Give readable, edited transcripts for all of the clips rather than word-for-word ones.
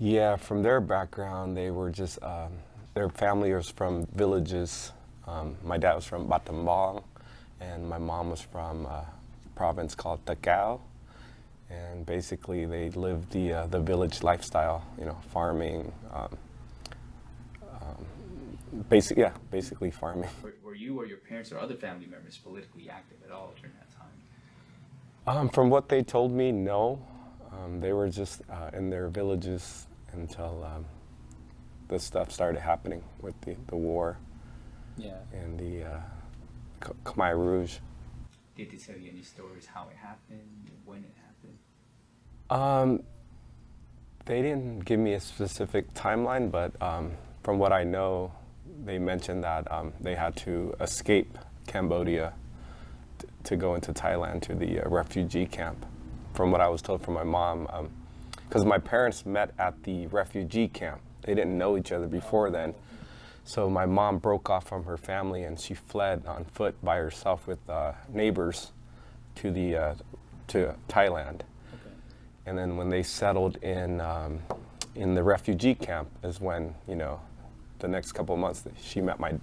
Yeah, from their background, they were just, their family was from villages. My dad was from Battambang, and my mom was from a province called Takao. And basically, they lived the village lifestyle, farming, basically farming. Were you or your parents or other family members politically active at all during that time? From what they told me, no. They were just in their villages until the stuff started happening with the war and the Khmer Rouge. Did they tell you any stories how it happened, when it happened? They didn't give me a specific timeline, but from what I know, they mentioned that they had to escape Cambodia to go into Thailand to the refugee camp. From what I was told from my mom, because my parents met at the refugee camp. They didn't know each other before then. So my mom broke off from her family and she fled on foot by herself with neighbors to Thailand. Okay. And then when they settled in the refugee camp is when, the next couple of months she met my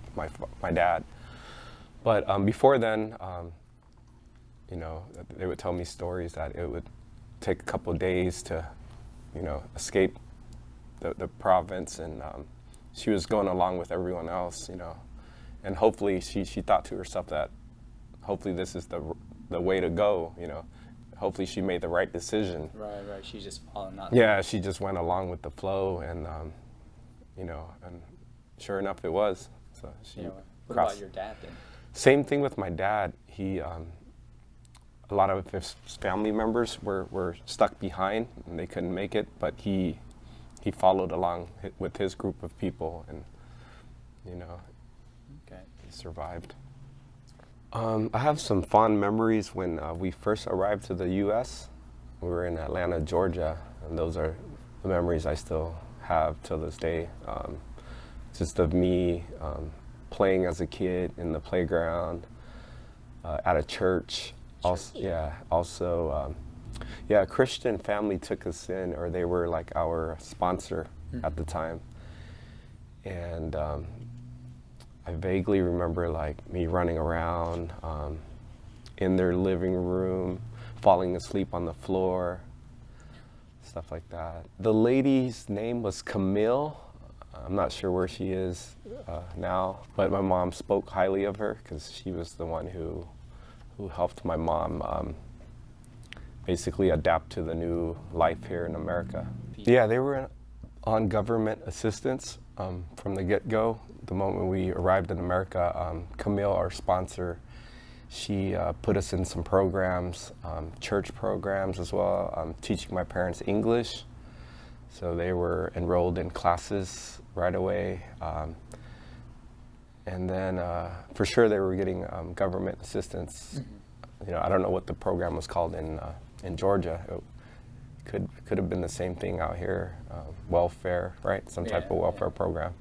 dad. But before then, they would tell me stories that it would take a couple of days to, escape the province, and she was going along with everyone else, and hopefully she thought to herself that hopefully this is the way to go, hopefully she made the right decision. Right, she's just following out. Yeah, she just went along with the flow, and and sure enough it was. So she what about your dad then? Same thing with my dad. He a lot of his family members were stuck behind and they couldn't make it, but he followed along with his group of people, and okay. He survived. I have some fond memories when we first arrived to the U.S. We were in Atlanta, Georgia, and those are the memories I still have till this day. Just of me playing as a kid in the playground, at a church. Also, a Christian family took us in, or they were like our sponsor at the time. And I vaguely remember like me running around in their living room, falling asleep on the floor, stuff like that. The lady's name was Camille. I'm not sure where she is now, but my mom spoke highly of her because she was the one who helped my mom basically adapt to the new life here in America. Yeah, they were on government assistance from the get-go. The moment we arrived in America, Camille, our sponsor, she put us in some programs, church programs as well, teaching my parents English. So they were enrolled in classes right away. And then for sure they were getting government assistance. I don't know what the program was called in Georgia. It could have been the same thing out here, welfare, right? Some type of welfare program.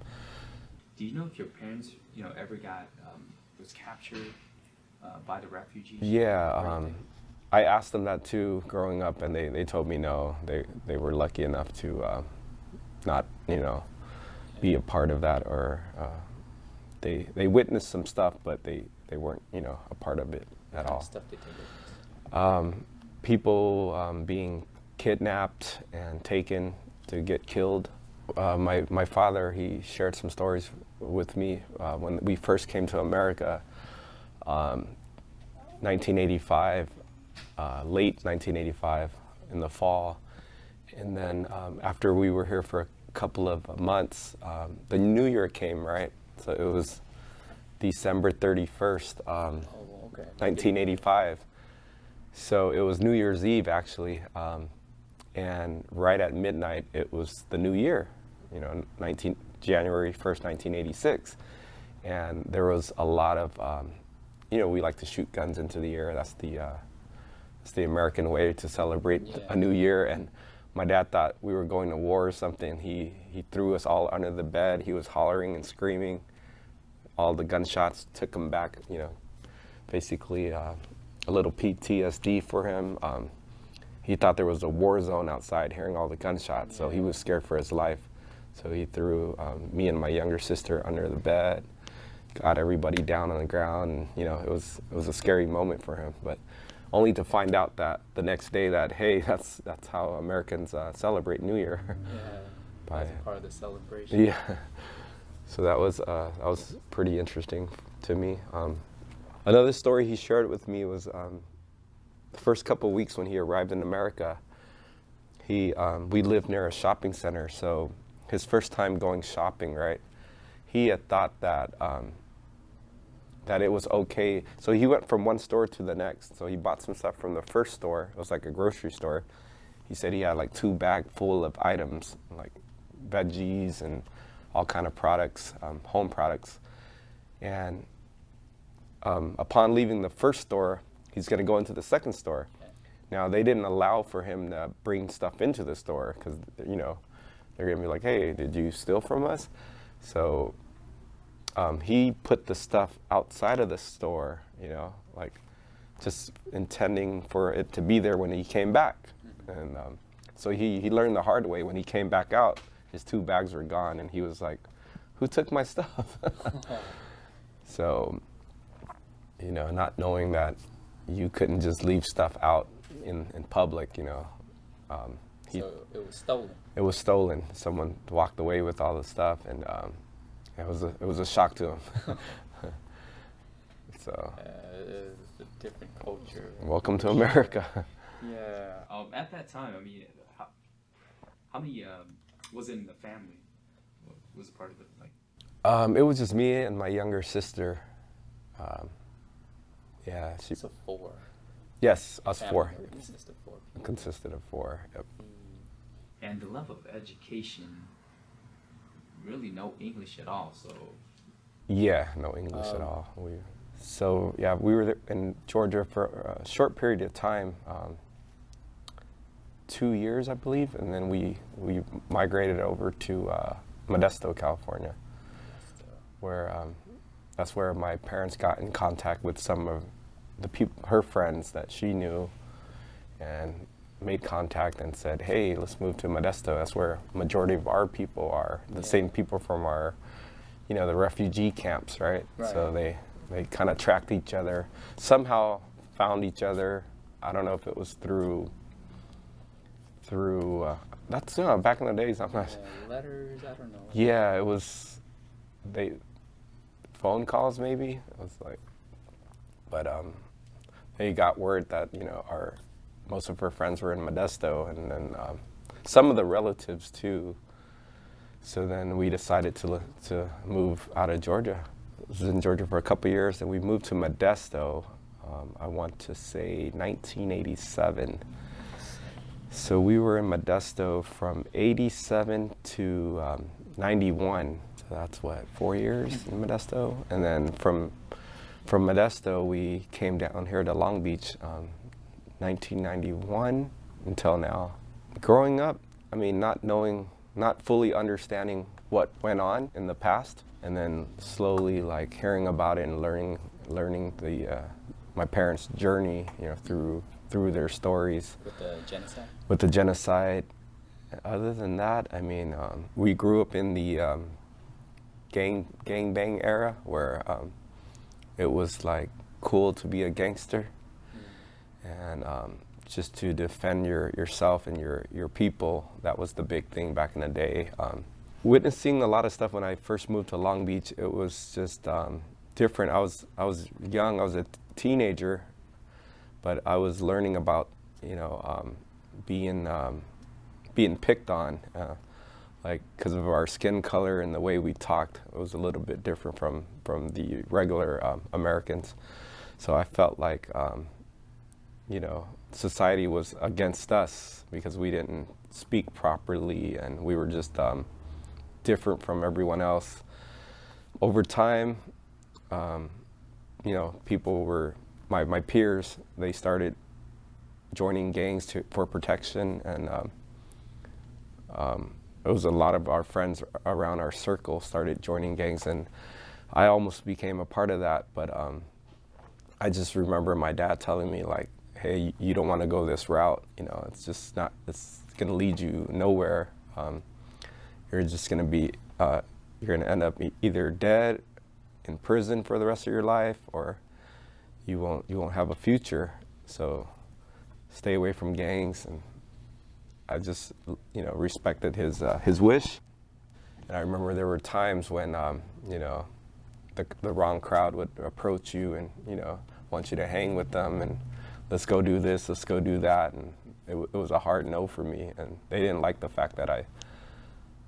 Do you know if your parents, ever was captured by the refugees? Yeah, I asked them that too growing up, and they told me no. They were lucky enough to not, be a part of that, or they witnessed some stuff, but they weren't, a part of it at all. Stuff they did. People being kidnapped and taken to get killed. My father, he shared some stories with me when we first came to America, 1985, late 1985 in the fall. And then after we were here for a couple of months, the New Year came, right? So it was December 31st, 1985. So it was New Year's Eve, actually. And right at midnight, it was the new year, January 1st, 1986. And there was a lot of, we like to shoot guns into the air. That's the American way to celebrate a new year. And my dad thought we were going to war or something. He threw us all under the bed. He was hollering and screaming. All the gunshots took him back, basically a little PTSD for him. he thought there was a war zone outside, hearing all the gunshots. So he was scared for his life. So he threw me and my younger sister under the bed, got everybody down on the ground. And, you know, it was a scary moment for him. But only to find out that the next day that, hey, that's how Americans celebrate New Year. Yeah, that's part of the celebration. Yeah. So that was pretty interesting to me. Another story he shared with me was the first couple of weeks when he arrived in America. We lived near a shopping center, so his first time going shopping, right? He had thought that that it was okay. So he went from one store to the next. So he bought some stuff from the first store. It was like a grocery store. He said he had like 2 bags full of items, like veggies and all kind of products, home products. And upon leaving the first store, he's going to go into the second store. Now, they didn't allow for him to bring stuff into the store because, you know, they're going to be like, hey, did you steal from us? So he put the stuff outside of the store, you know, like just intending for it to be there when he came back. And so he learned the hard way. When he came back out, his 2 bags were gone, and he was like, who took my stuff? So, you know, not knowing that you couldn't just leave stuff out in public, you know. So it was stolen. It was stolen. Someone walked away with all the stuff, and it was a shock to him. So. It's a different culture. Welcome to America. Yeah. At that time, I mean, how many was in the family? What was a part of it like? It was just me and my younger sister. Yeah. So 4. Yes, us Family 4. Consisted of 4 people. Consisted of 4. Yep. And the level of education, really no English at all. So. Yeah, no English at all. So yeah, we were in Georgia for a short period of time, 2 years, I believe, and then we migrated over to Modesto, California, where that's where my parents got in contact with some of her friends that she knew, and made contact and said, hey, let's move to Modesto. That's where majority of our people are, the same people from our, you know, the refugee camps, right? So they kind of tracked each other, somehow found each other. I don't know if it was through that's back in the days. I'm not. Letters, I don't know. Yeah, it was phone calls maybe. It was like, but they got word that, you know, most of her friends were in Modesto, and then some of the relatives too. So then we decided to move out of Georgia. I was in Georgia for a couple of years, and we moved to Modesto. I want to say 1987. So we were in Modesto from 87 to 91. So that's what, 4 years in Modesto? And then from Modesto, we came down here to Long Beach 1991 until now. Growing up, I mean, not fully understanding what went on in the past, and then slowly like hearing about it and learning my parents' journey, you know, through their stories. With the genocide. Other than that, I mean, we grew up in the gang bang era where it was like cool to be a gangster, and just to defend yourself and your people. That was the big thing back in the day. Witnessing a lot of stuff when I first moved to Long Beach, it was just different. I was young. I was a teenager, but I was learning about, you know, being picked on, like because of our skin color and the way we talked. It was a little bit different from the regular Americans. So I felt like, you know, society was against us because we didn't speak properly, and we were just different from everyone else. Over time, you know, people were, my peers, they started joining gangs for protection, and it was a lot of our friends around our circle started joining gangs, and I almost became a part of that. But I just remember my dad telling me, like, hey, you don't want to go this route. You know, it's just not. It's going to lead you nowhere. You're just going to be. You're going to end up either dead, in prison for the rest of your life, or you won't have a future. So stay away from gangs. And I just, you know, respected his wish. And I remember there were times when, you know, the wrong crowd would approach you and, you know, want you to hang with them and let's go do this, let's go do that. And it was a hard no for me. And they didn't like the fact that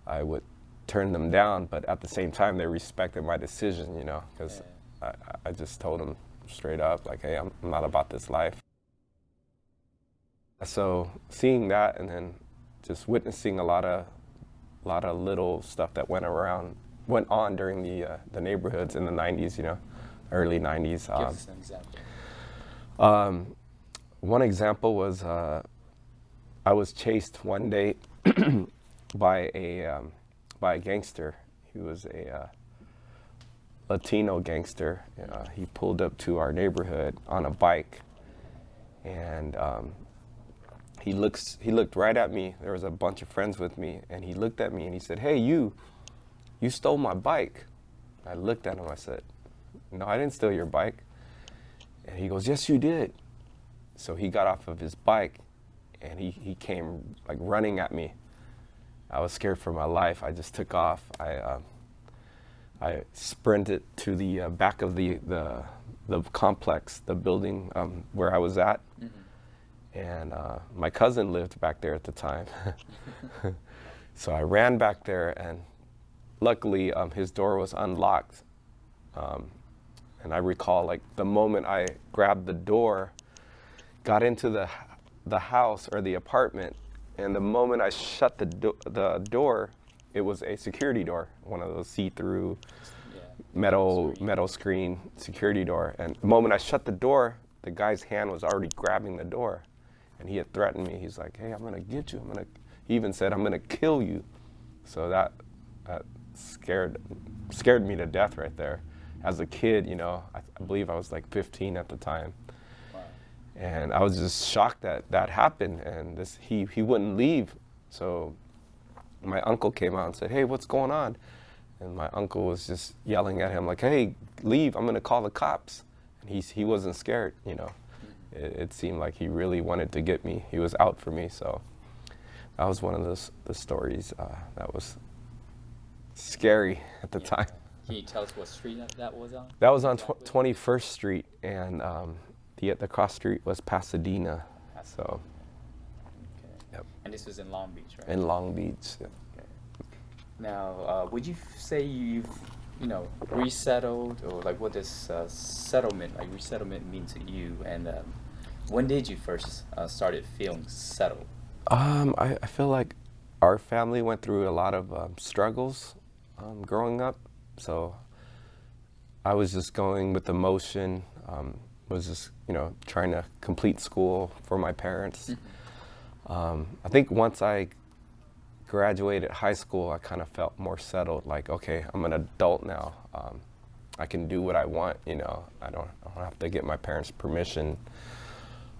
I would turn them down, but at the same time, they respected my decision, you know, because I just told them straight up, like, hey, I'm not about this life. So seeing that and then just witnessing a lot of little stuff that went on during the neighborhoods in the 90s, you know, early 90s. Give us an example. One example was I was chased one day by a gangster. He was a Latino gangster. He pulled up to our neighborhood on a bike, and he looked right at me. There was a bunch of friends with me, and he looked at me and he said, "Hey, you stole my bike." I looked at him. I said, "No, I didn't steal your bike." And he goes, "Yes, you did." So he got off of his bike, and he came like running at me. I was scared for my life. I just took off. I sprinted to the back of the complex, the building where I was at. Mm-hmm. And my cousin lived back there at the time. So I ran back there, and luckily his door was unlocked. And I recall, like, the moment I grabbed the door, got into the house or the apartment, and the moment I shut the door, it was a security door, one of those see-through metal screen security door. And the moment I shut the door, the guy's hand was already grabbing the door, and he had threatened me. He's like, "Hey, I'm gonna get you. He even said, I'm gonna kill you." So that scared me to death right there. As a kid, you know, I believe I was like 15 at the time. And I was just shocked that happened, and he wouldn't leave. So my uncle came out and said, "Hey, what's going on?" And my uncle was just yelling at him like, "Hey, leave, I'm gonna call the cops." And he wasn't scared, you know. It seemed like he really wanted to get me. He was out for me. So that was one of the stories that was scary at the time. Can you tell us what street that was on? That was on 21st Street, and the cross street was Pasadena. So, okay. Yep. And this was in Long Beach, right? In Long Beach. Yeah. Okay. Now, would you say you've, you know, resettled, or like what does resettlement mean to you? And when did you first started feeling settled? I feel like our family went through a lot of struggles growing up. So I was just going with the motion. Was just, you know, trying to complete school for my parents. Mm-hmm. I think once I graduated high school, I kind of felt more settled. Like, okay, I'm an adult now. I can do what I want. You know, I don't have to get my parents' permission.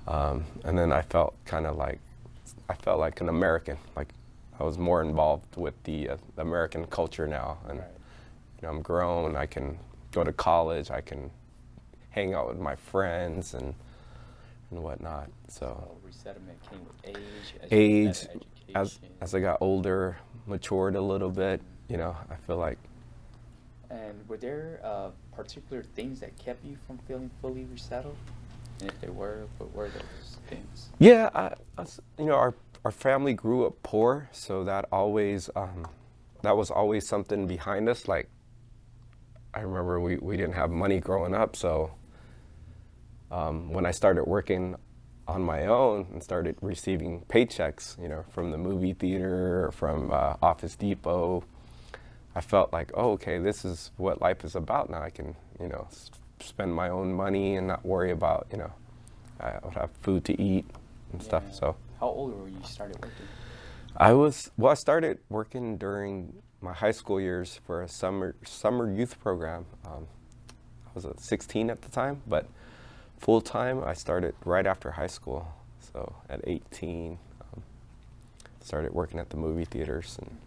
And then I felt like an American. Like I was more involved with the American culture now, and right. You know, I'm grown. I can go to college. I can hang out with my friends and whatnot. So resettlement came with age, as I got older, matured a little bit. You know, I feel like. And were there particular things that kept you from feeling fully resettled? And if there were, what were those things? Yeah, you know, our family grew up poor, so that was always something behind us. Like, I remember we didn't have money growing up, so when I started working on my own and started receiving paychecks, you know, from the movie theater or from Office Depot, I felt like, oh, okay, this is what life is about now. I can, you know, spend my own money and not worry about, you know, I would have food to eat and stuff. So. How old were you started working? I started working during my high school years for a summer youth program. I was 16 at the time, but Full time, I started right after high school. So at 18, started working at the movie theaters. And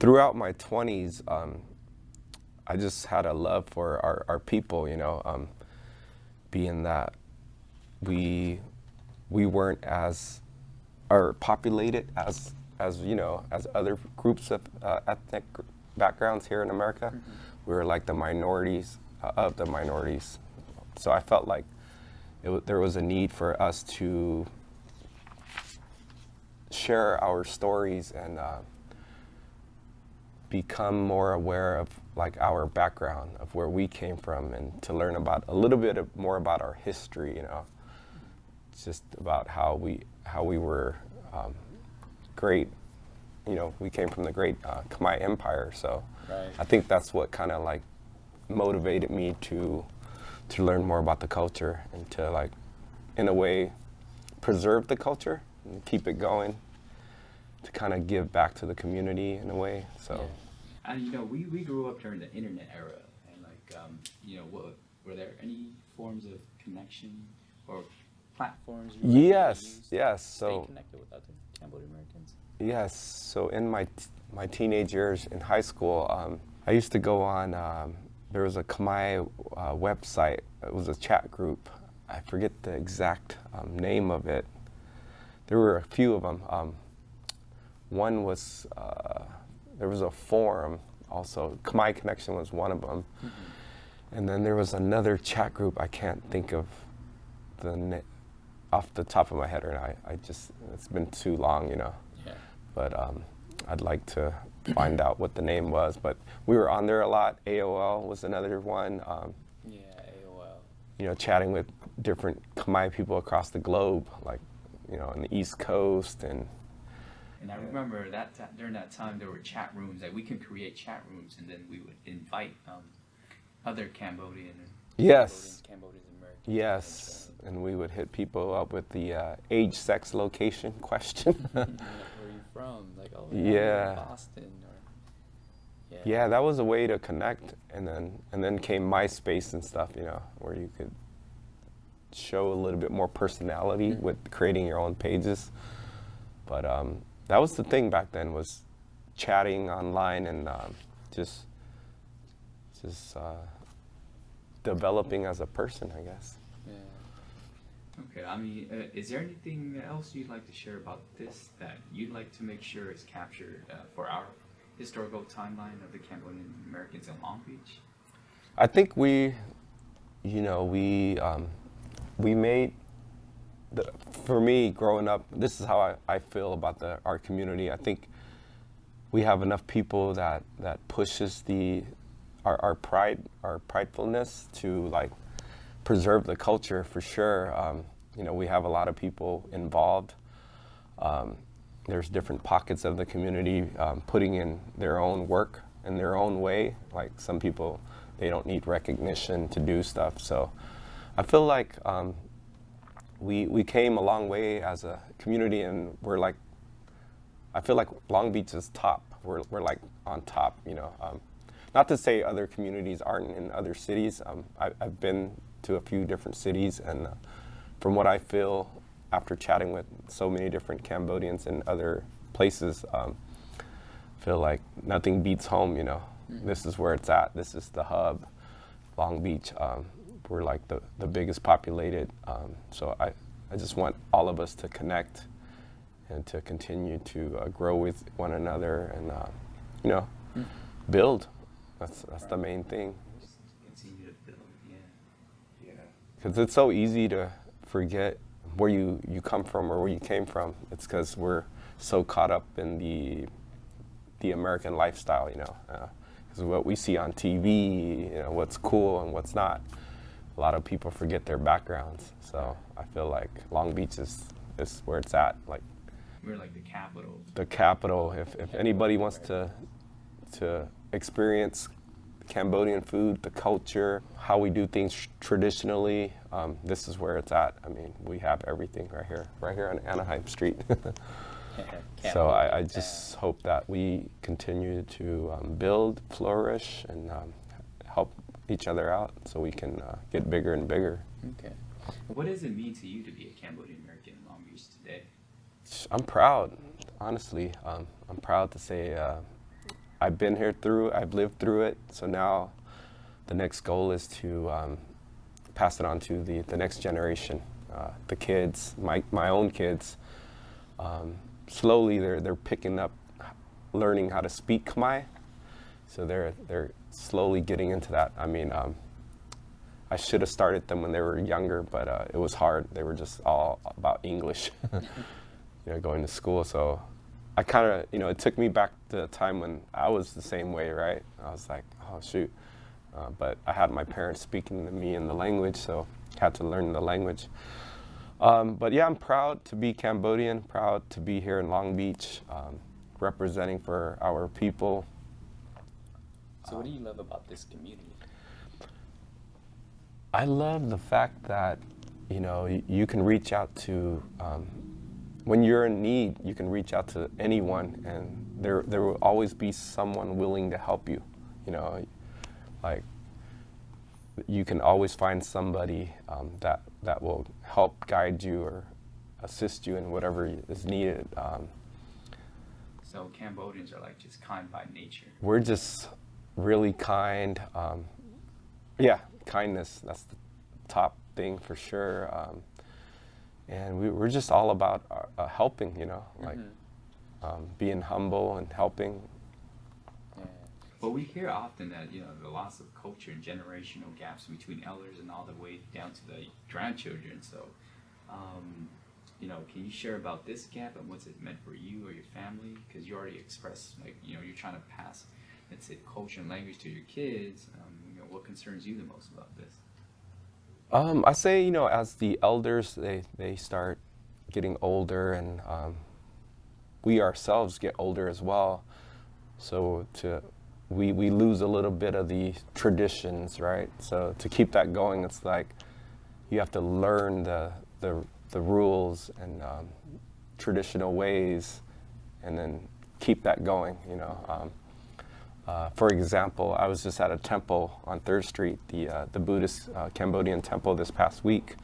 throughout my 20s, I just had a love for our people, you know, being that we weren't as populated as you know, as other groups of ethnic backgrounds here in America. We were like the minorities of the minorities. So I felt like there was a need for us to share our stories and become more aware of like our background, of where we came from, and to learn about a little bit more about our history, you know, just about how we were great, you know, we came from the great Khmer Empire. So Right. I think that's what kind of like motivated me to learn more about the culture and to, like, in a way, preserve the culture and keep it going, to kind of give back to the community in a way. So. Yeah. And you know, we grew up during the internet era, and like, you know, were there any forms of connection or platforms you were able to use to stay connected with other Cambodian Americans? Yes. So in my teenage years in high school, I used to go on. There was a Khmer website. It was a chat group. I forget the exact name of it. There were a few of them. One was, there was a forum also. Khmer Connection was one of them. And then there was another chat group. I can't think of the off the top of my head right now. I just, it's been too long, you know. Yeah. But I'd like to find out what the name was. But we were on there a lot. AOL was another one. Yeah, AOL. You know, chatting with different Khmer people across the globe, like, you know, on the East Coast. And I remember that during that time there were chat rooms. Like we could create chat rooms, and then we would invite other Cambodian Cambodian Americans. Yes, and we would hit people up with the age, sex, location question. Where are you from? Like, oh, yeah, Boston. Or, yeah, that was a way to connect, and then came MySpace and stuff, you know, where you could show a little bit more personality with creating your own pages. But that was the thing back then, was chatting online and just developing as a person, I guess. Yeah. Okay. I mean, is there anything else you'd like to share about this that you'd like to make sure is captured for our historical timeline of the Cambodian Americans in Long Beach? I think we made, for me growing up, this is how I feel about our community. I think we have enough people that pushes our pridefulness to, like, preserve the culture for sure. You know, we have a lot of people involved. There's different pockets of the community putting in their own work in their own way. Like, some people, they don't need recognition to do stuff. So I feel like we came a long way as a community, and we're like, I feel like Long Beach is top. We're like on top, you know. Not to say other communities aren't in other cities. I've been to a few different cities, and from what I feel after chatting with so many different Cambodians in other places, feel like nothing beats home, you know. This is where it's at. This is the hub, Long Beach. We're like the biggest populated. So I just want all of us to connect and to continue to grow with one another and, you know, build. That's the main thing. Continue to build, yeah. Because it's so easy to forget where you come from or where you came from. It's because we're so caught up in the American lifestyle, you know. Because what we see on TV, you know, what's cool and what's not. A lot of people forget their backgrounds. So I feel like Long Beach is where it's at. Like, we're like the capital. The capital. If anybody wants to experience Cambodian food, the culture, how we do things traditionally, this is where it's at. I mean, we have everything right here on Anaheim Street. So I just hope that we continue to build, flourish, and help each other out so we can get bigger and bigger. Okay. What does it mean to you to be a Cambodian American in Long Beach today? I'm proud, honestly. I'm proud to say I've been here through, I've lived through it. So now the next goal is to pass it on to the next generation, the kids, my own kids. Slowly they're picking up, learning how to speak Khmer. So they're slowly getting into that. I mean, I should have started them when they were younger, but it was hard. They were just all about English, going to school. So I kind of, it took me back to a time when I was the same way, right? I was like, oh, shoot. But I had my parents speaking to me in the language, so I had to learn the language. But yeah, I'm proud to be Cambodian, proud to be here in Long Beach, representing for our people. So what do you love about this community? I love the fact that, you can reach out to, when you're in need, you can reach out to anyone, and there will always be someone willing to help you. Like you can always find somebody that will help guide you or assist you in whatever is needed. So Cambodians are like just kind by nature. We're just really kind. Yeah, kindness, that's the top thing for sure. And we're just all about helping, like being humble and helping. Yeah. Well, we hear often that, the loss of culture and generational gaps between elders and all the way down to the grandchildren. So, can you share about this gap and what's it meant for you or your family? Because you already expressed, you're trying to pass, let's say, culture and language to your kids. What concerns you the most about this? I say, as the elders, they start getting older, and we ourselves get older as well. So we lose a little bit of the traditions, right? So to keep that going, it's like you have to learn the rules and traditional ways, and then keep that going, For example, I was just at a temple on 3rd Street, the Buddhist Cambodian temple this past week.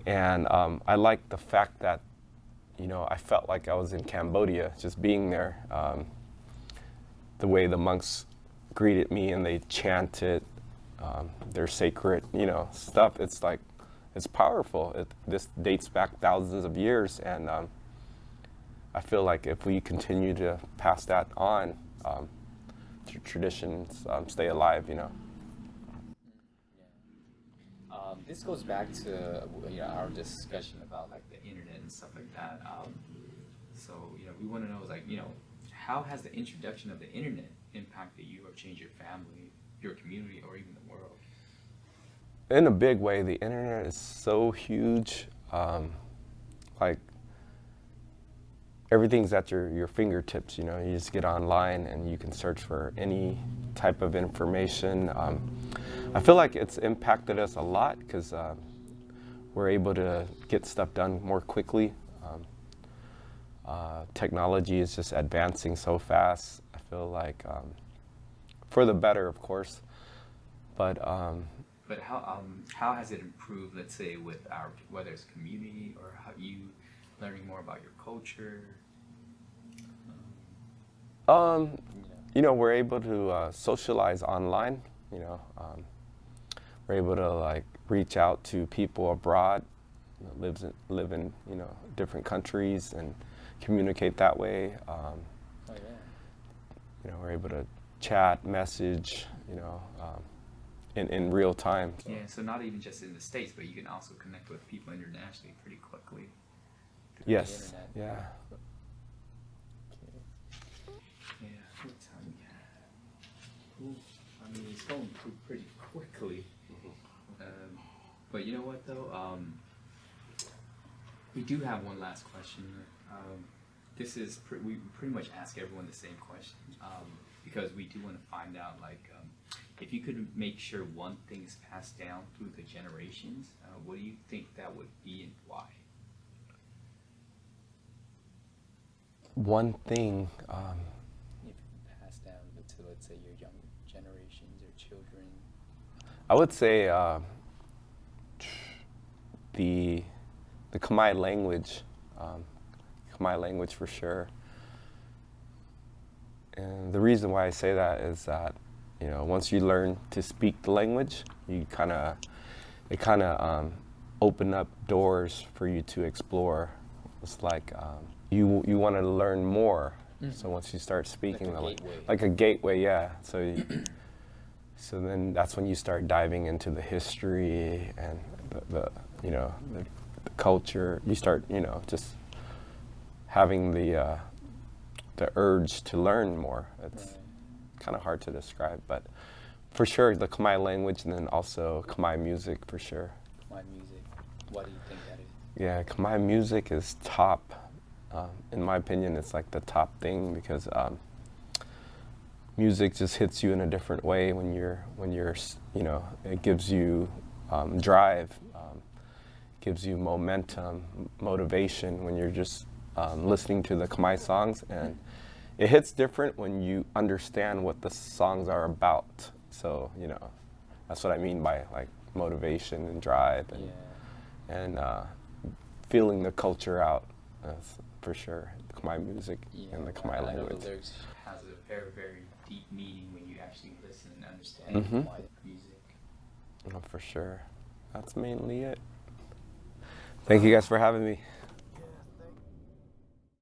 And I like the fact that, I felt like I was in Cambodia just being there. The way the monks greeted me and they chanted their sacred, stuff. It's like, it's powerful. This dates back thousands of years. And I feel like if we continue to pass that on, traditions stay alive, Yeah. This goes back to our discussion about like the internet and stuff like that. So we want to know how has the introduction of the internet impacted you or changed your family, your community, or even the world? In a big way, the internet is so huge. Like everything's at your fingertips, you just get online and you can search for any type of information. I feel like it's impacted us a lot because we're able to get stuff done more quickly. Technology is just advancing so fast. I feel like for the better, of course, but how has it improved, let's say, with whether it's community or how you learning more about your culture? We're able to socialize online. We're able to reach out to people abroad, live in different countries and communicate that way. Oh yeah. We're able to chat, message, in real time. So. Yeah, so not even just in the States, but you can also connect with people internationally pretty quickly. Yes. Yeah. Yeah. What time we have? Ooh, I mean, it's going through pretty quickly. But you know what though? We do have one last question. This is we pretty much ask everyone the same question because we do want to find out if you could make sure one thing is passed down through the generations, what do you think that would be and why? One thing. If you can pass down to, let's say, your young generations or children. I would say the Khmer language, Khmer language for sure. And the reason why I say that is that, you know, once you learn to speak the language, it kind of open up doors for you to explore. It's like you want to learn more. Mm-hmm. So once you start speaking, like a gateway, yeah. So then that's when you start diving into the history and the culture. You start, you know, just having the urge to learn more. It's kind of hard to describe, but for sure the Khmer language, and then also Khmer music for sure. Khmer music. What do you think that is? Yeah, Khmer music is top. In my opinion, it's like the top thing because music just hits you in a different way when you're, you know, it gives you drive, gives you momentum, motivation when you're just listening to the Khmer songs, and it hits different when you understand what the songs are about. So, you know, that's what I mean by like motivation and drive and feeling the culture out, for sure. The Khmer music and the Khmer language. I know the lyrics has a very, very deep meaning when you actually listen and understand Khmer music. Oh, for sure. That's mainly it. Thank you guys for having me.